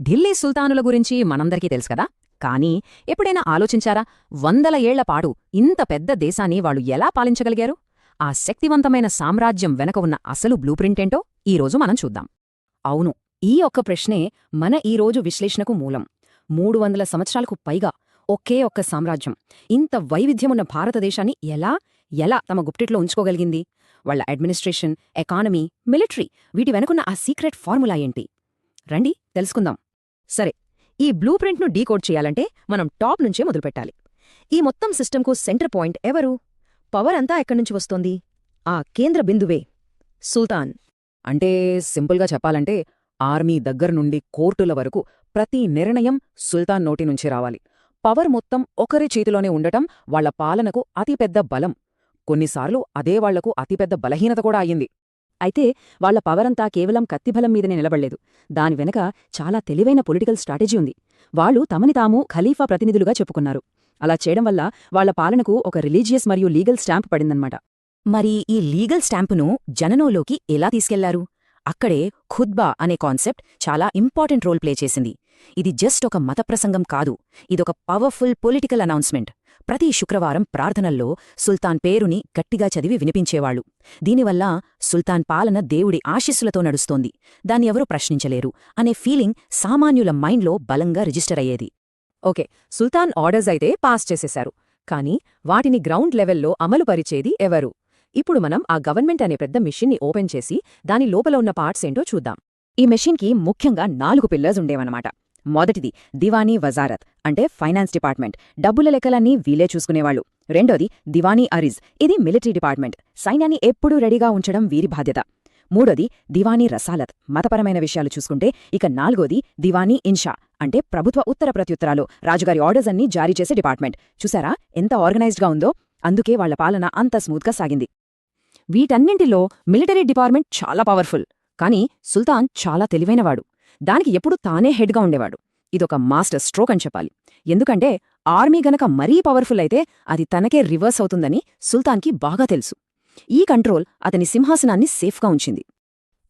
ఢిల్లీ సుల్తానుల గురించి మనందరికీ తెలుసుకదా. కానీ ఎప్పుడైనా ఆలోచించారా, వందల ఏళ్లపాటు ఇంత పెద్ద దేశాన్ని వాళ్ళు ఎలా పాలించగలిగారు? ఆ శక్తివంతమైన సామ్రాజ్యం వెనక ఉన్న అసలు బ్లూప్రింటేంటో ఈరోజు మనం చూద్దాం. అవును, ఈ ఒక్క ప్రశ్నే మన ఈరోజు విశ్లేషణకు మూలం. 300 సంవత్సరాలకు పైగా ఒకే ఒక్క సామ్రాజ్యం ఇంత వైవిధ్యమున్న భారతదేశాన్ని ఎలా తమ గుప్టిట్లో ఉంచుకోగలిగింది? వాళ్ల అడ్మినిస్ట్రేషన్, ఎకానమీ, మిలిటరీ, వీటి వెనుకున్న ఆ సీక్రెట్ ఫార్ములా ఏంటి? రండి తెలుసుకుందాం. సరే, ఈ బ్లూప్రింట్ను డీకోడ్ చేయాలంటే మనం టాప్ నుంచే మొదలుపెట్టాలి. ఈ మొత్తం సిస్టంకు సెంటర్ పాయింట్ ఎవరు? పవర్ అంతా ఎక్కడ్నుంచి వస్తోంది? ఆ కేంద్ర బిందువే సుల్తాన్. అంటే సింపుల్గా చెప్పాలంటే ఆర్మీ దగ్గర్నుండి కోర్టుల వరకు ప్రతి నిర్ణయం సుల్తాన్ నోటి నుంచి రావాలి. పవర్ మొత్తం ఒకరి చేతిలోనే ఉండటం వాళ్ల పాలనకు అతిపెద్ద బలం. కొన్నిసార్లు అదే వాళ్లకు అతిపెద్ద బలహీనత కూడా అయ్యింది. అయితే వాళ్ల పవరంతా కేవలం కత్తిబలం మీదనే నిలబడలేదు. దాని వెనక చాలా తెలివైన పొలిటికల్ స్ట్రాటజీ ఉంది. వాళ్లు తమని తాము ఖలీఫా ప్రతినిధులుగా చెప్పుకున్నారు. అలా చేయడం వల్ల వాళ్ల పాలనకు ఒక రిలీజియస్ మరియు లీగల్ స్టాంప్ పడిందన్నమాట. మరి ఈ లీగల్ స్టాంపును జననోలోకి ఎలా తీసుకెళ్లారు? అక్కడే ఖుత్బా అనే కాన్సెప్ట్ చాలా ఇంపార్టెంట్ రోల్ ప్లే చేసింది. ఇది జస్ట్ ఒక మత ప్రసంగం కాదు, ఇదొక పవర్ఫుల్ పొలిటికల్ అనౌన్స్మెంట్. ప్రతి శుక్రవారం ప్రార్థనల్లో సుల్తాన్ పేరుని గట్టిగా చదివి వినిపించేవాళ్లు. దీనివల్ల సుల్తాన్ పాలన దేవుడి ఆశీస్సులతో నడుస్తోంది, దాన్ని ఎవరూ ప్రశ్నించలేరు అనే ఫీలింగ్ సామాన్యుల మైండ్లో బలంగా రిజిస్టర్ అయ్యేది. ఓకే, సుల్తాన్ ఆర్డర్స్ అయితే పాస్ చేసేశారు, కానీ వాటిని గ్రౌండ్ లెవెల్లో అమలుపరిచేది ఎవరు? ఇప్పుడు మనం ఆ గవర్నమెంట్ అనే పెద్ద మిషన్ని ఓపెన్ చేసి దాని లోపల ఉన్న పార్ట్స్ ఏంటో చూద్దాం. ఈ మెషిన్కి ముఖ్యంగా 4 పిల్లర్స్ ఉండేవన్నమాట. మొదటిది దివానీ వజారత్, అంటే ఫైనాన్స్ డిపార్ట్మెంట్, డబ్బుల లెక్కలన్నీ వీలే చూసుకునేవాళ్లు. రెండోది దివానీ అరిజ్, ఇది మిలిటరీ డిపార్ట్మెంట్, సైన్యాన్ని ఎప్పుడూ రెడీగా ఉంచడం వీరి బాధ్యత. మూడోది దివానీ రసాలత్, మతపరమైన విషయాలు చూసుకుంటే. ఇక నాలుగోది దివానీ ఇన్షా, అంటే ప్రభుత్వ ఉత్తర ప్రత్యుత్తరాలు, రాజుగారి ఆర్డర్స్ అన్నీ జారీ చేసే డిపార్ట్మెంట్. చూసారా ఎంత ఆర్గనైజ్డ్గా ఉందో? అందుకే వాళ్ల పాలన అంత స్మూత్గా సాగింది. వీటన్నింటిలో మిలిటరీ డిపార్ట్మెంట్ చాలా పవర్ఫుల్, కానీ సుల్తాన్ చాలా తెలివైనవాడు. దానికి ఎప్పుడూ తానే హెడ్గా ఉండేవాడు. ఇదొక మాస్టర్ స్ట్రోక్ అని చెప్పాలి. ఎందుకంటే ఆర్మీ గనక మరీ పవర్ఫుల్ అయితే అది తనకే రివర్స్ అవుతుందని సుల్తాన్కి బాగా తెలుసు. ఈ కంట్రోల్ అతని సింహాసనాన్ని సేఫ్గా ఉంచింది.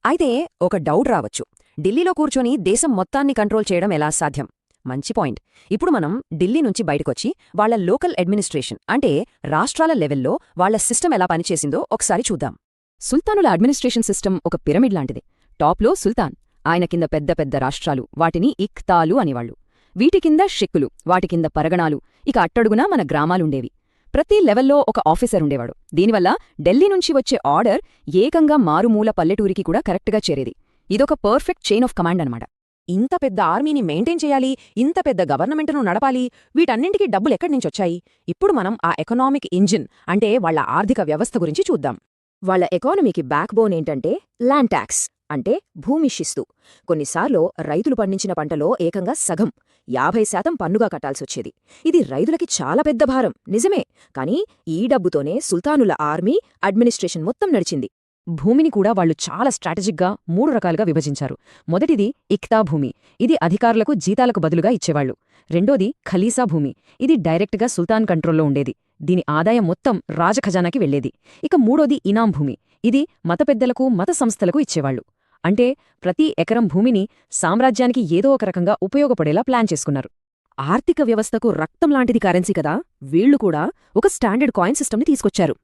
అయితే ఒక డౌట్ రావచ్చు, ఢిల్లీలో కూర్చొని దేశం మొత్తాన్ని కంట్రోల్ చేయడం ఎలా సాధ్యం? మంచి పాయింట్. ఇప్పుడు మనం ఢిల్లీ నుంచి బయటకొచ్చి వాళ్ల లోకల్ అడ్మినిస్ట్రేషన్, అంటే రాష్ట్రాల లెవెల్లో వాళ్ల సిస్టమ్ ఎలా పనిచేసిందో ఒకసారి చూద్దాం. సుల్తానుల అడ్మినిస్ట్రేషన్ సిస్టమ్ ఒక పిరమిడ్ లాంటిది. టాప్లో సుల్తాన్, ఆయన కింద పెద్ద పెద్ద రాష్ట్రాలు, వాటిని ఇఖ్తాలు అనేవాళ్లు. వీటి కింద షిక్కులు, వాటి కింద పరగణాలు, ఇక అట్టడుగునా మన గ్రామాలుండేవి. ప్రతి లెవెల్లో ఒక ఆఫీసర్ ఉండేవాడు. దీనివల్ల ఢిల్లీ నుంచి వచ్చే ఆర్డర్ ఏకంగా మారుమూల పల్లెటూరికి కూడా కరెక్ట్గా చేరేది. ఇదొక పర్ఫెక్ట్ చైన్ ఆఫ్ కమాండ్ అనమాట. ఇంత పెద్ద ఆర్మీని మెయింటైన్ చేయాలి, ఇంత పెద్ద గవర్నమెంట్ను నడపాలి, వీటన్నింటికీ డబ్బులెక్కడ్నుంచొచ్చాయి? ఇప్పుడు మనం ఆ ఎకనామిక్ ఇంజిన్, అంటే వాళ్ల ఆర్థిక వ్యవస్థ గురించి చూద్దాం. వాళ్ల ఎకానమీకి బ్యాక్ బోన్ ఏంటంటే ల్యాండ్ ట్యాక్స్, అంటే భూమి శిస్తు. కొన్నిసార్లు రైతులు పండించిన పంటలో ఏకంగా సగం 50% పన్నుగా కట్టాల్సొచ్చేది. ఇది రైతులకి చాలా పెద్ద భారం, నిజమే. కానీ ఈ డబ్బుతోనే సుల్తానుల ఆర్మీ, అడ్మినిస్ట్రేషన్ మొత్తం నడిచింది. భూమిని కూడా వాళ్లు చాలా స్ట్రాటజిక్గా 3 రకాలుగా విభజించారు. మొదటిది ఇఖ్తా భూమి, ఇది అధికారులకు జీతాలకు బదులుగా ఇచ్చేవాళ్లు. రెండోది ఖలీసా భూమి, ఇది డైరెక్ట్గా సుల్తాన్ కంట్రోల్లో ఉండేది. దీని ఆదాయం మొత్తం రాజఖజానాకి వెళ్లేది. ఇక మూడోది ఇనాం భూమి, ఇది మత పెద్దలకు, మత సంస్థలకు ఇచ్చేవాళ్లు. అంటే ప్రతి ఎకరం భూమిని సామ్రాజ్యానికి ఏదో ఒక రకంగా ఉపయోగపడేలా ప్లాన్ చేసుకున్నారు. ఆర్థిక వ్యవస్థకు రక్తంలాంటిది కరెన్సీ కదా, వీళ్లు కూడా ఒక స్టాండర్డ్ కాయిన్ సిస్టమ్ని తీసుకొచ్చారు.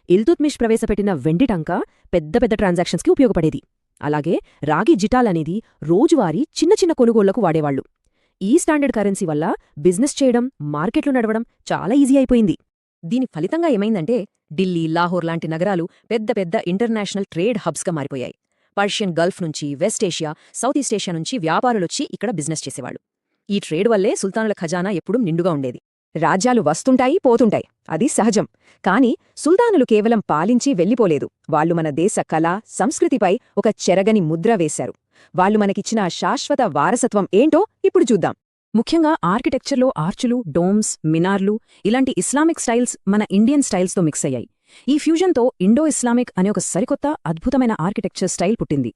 ఇల్తుత్మిష్ ప్రవేశపెట్టిన వెండి టంకా పెద్ద పెద్ద ట్రాన్సాక్షన్స్కి ఉపయోగపడేది. అలాగే రాగి జిటాల్ అనేది రోజువారీ చిన్న చిన్న కొనుగోళ్లకు వాడేవాళ్లు. ఈ స్టాండర్డ్ కరెన్సీ వల్ల బిజినెస్ చేయడం, మార్కెట్లు నడవడం చాలా ఈజీ అయిపోయింది. దీని ఫలితంగా ఏమైందంటే ఢిల్లీ, లాహోర్ లాంటి నగరాలు పెద్ద పెద్ద ఇంటర్నేషనల్ ట్రేడ్ హబ్స్గా మారిపోయాయి. పర్షియన్ గల్ఫ్ నుంచి, west Asia, south east Asia నుంచి వ్యాపారులొచ్చి ఇక్కడ బిజినెస్ చేసేవాళ్లు. ఈ ట్రేడ్ వల్లే సుల్తానుల ఖజానా ఎప్పుడూ నిండుగా ఉండేది. రాజ్యాలు వస్తుంటాయి, పోతుంటాయి, అది సహజం. కానీ సుల్తానులు కేవలం పాలించి వెళ్లిపోలేదు. వాళ్లు మన దేశ కళ, సంస్కృతిపై ఒక చెరగని ముద్ర వేశారు. వాళ్లు మనకిచ్చిన శాశ్వత వారసత్వం ఏంటో ఇప్పుడు చూద్దాం. ముఖ్యంగా ఆర్కిటెక్చర్లో ఆర్చులు, డోమ్స్, మినార్లు, ఇలాంటి ఇస్లామిక్ స్టైల్స్ మన ఇండియన్ స్టైల్స్తో మిక్స్ అయ్యాయి. ఈ ఫ్యూజన్తో ఇండో ఇస్లామిక్ అనే ఒక సరికొత్త అద్భుతమైన ఆర్కిటెక్చర్ స్టైల్ పుట్టింది.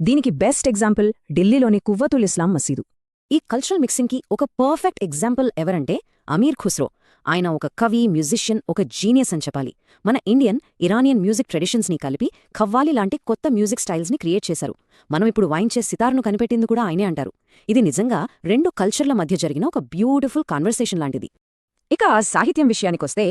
దీనికి బెస్ట్ ఎగ్జాంపుల్ ఢిల్లీలోని కువ్వతుల్ ఇస్లాం మసీదు. ఈ కల్చరల్ మిక్సింగ్కి ఒక పర్ఫెక్ట్ ఎగ్జాంపుల్ ఎవరంటే అమీర్ ఖుస్రో. ఆయన ఒక కవి, మ్యూజిషియన్, ఒక జీనియస్ అని చెప్పాలి. మన ఇండియన్, ఇరానియన్ మ్యూజిక్ ట్రెడిషన్స్ని కలిపి ఖవ్వాలి లాంటి కొత్త మ్యూజిక్ స్టైల్స్ని క్రియేట్ చేశారు. మనం ఇప్పుడు వాయించే సితార్ను కనిపెట్టింది కూడా ఆయనే అంటారు. ఇది నిజంగా రెండు కల్చర్ల మధ్య జరిగిన ఒక బ్యూటిఫుల్ కాన్వర్సేషన్ లాంటిది. ఇక సాహిత్యం విషయానికొస్తే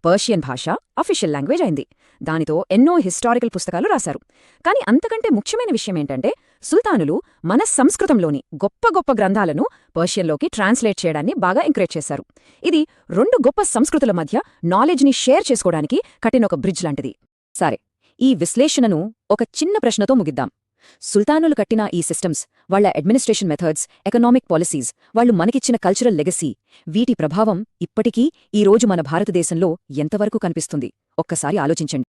పర్షియన్ భాష అఫీషియల్ లాంగ్వేజ్ అయింది. దానితో ఎన్నో హిస్టారికల్ పుస్తకాలు రాశారు. కాని అంతకంటే ముఖ్యమైన విషయమేంటంటే సుల్తానులు మన సంస్కృతంలోని గొప్ప గొప్ప గ్రంథాలను పర్షియన్లోకి ట్రాన్స్లేట్ చేయడాన్ని బాగా ఎంకరేజ్ చేశారు. ఇది రెండు గొప్ప సంస్కృతుల మధ్య నాలెడ్జ్ని షేర్ చేసుకోవడానికి కట్టిన ఒక బ్రిడ్జ్ లాంటిది. సరే, ఈ విశ్లేషణను ఒక చిన్న ప్రశ్నతో ముగిద్దాం. సుల్తానులు కట్టిన ఈ సిస్టమ్స్, వాళ్ల అడ్మినిస్ట్రేషన్ మెథడ్స్, ఎకనామిక్ పాలసీస్, వాళ్లు మనకిచ్చిన కల్చరల్ లెగసీ, వీటి ప్రభావం ఇప్పటికీ ఈ రోజు మన భారతదేశంలో ఎంతవరకు కనిపిస్తుంది ఒక్కసారి ఆలోచించండి.